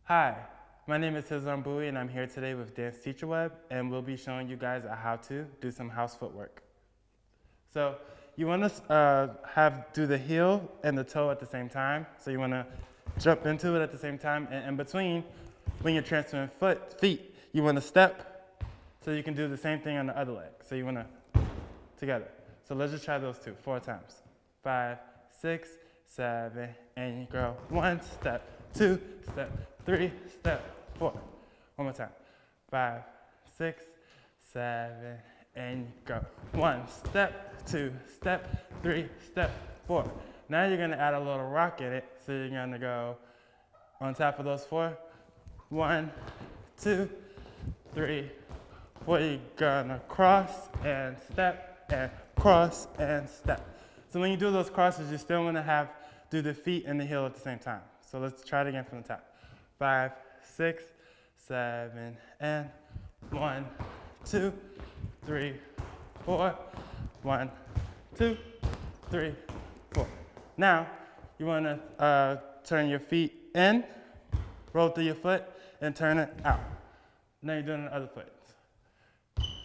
Hi, my name is Tislarm Bouie and I'm here today with Dance Teacher Web, and we'll be showing you guys a how to do some house footwork. So you want to do the heel and the toe at the same time. So you want to jump into it at the same time, and in between, when you're transferring feet, you want to step so you can do the same thing on the other leg. So you want to together. So let's just try those 4 times. 5, 6, 7, and you go 1 step, 2 step, 3 step, 4. One more time. 5, 6, 7, and you go 1 step, 2 step, 3 step, 4. Now you're gonna add a little rock in it. So you're gonna go on top of those 4. 1, 2, 3, 4. You're gonna cross and step and cross and step. So when you do those crosses, you still want to do the feet and the heel at the same time. So let's try it again from the top. 5, 6, 7, and 1, 2, 3, 4. 1, 2, 3, 4. Now you want to turn your feet in, roll through your foot, and turn it out. Now you're doing the other foot.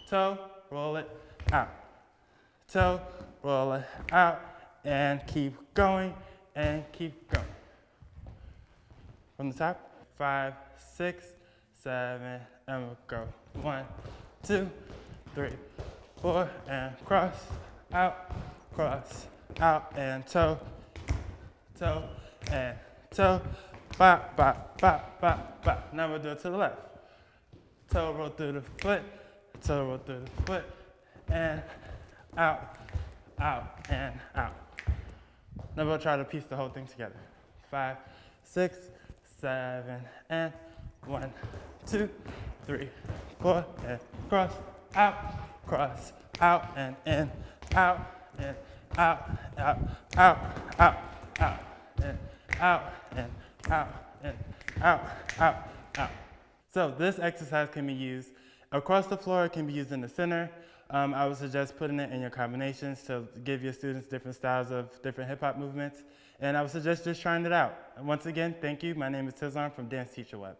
Toe, roll it out. Toe, roll it out, and keep going, and keep going. From the top, 5, 6, 7, and we'll go 1, 2, 3, 4, and cross, out, and toe, toe, and toe, bop, bop, bop, bop, bop. Now we'll do it to the left. Toe roll through the foot, toe roll through the foot, and out, out, and out. Now we'll try to piece the whole thing together. 5, 6, 7, and 1, 2, 3, 4, and cross, out, and in, out, and out, out, out, out, out, and out, and out, and out, out, out. So this exercise can be used across the floor. It can be used in the center. I would suggest putting it in your combinations to give your students different styles of different hip hop movements. And I would suggest just trying it out. Once again, thank you. My name is Tislarm from Dance Teacher Web.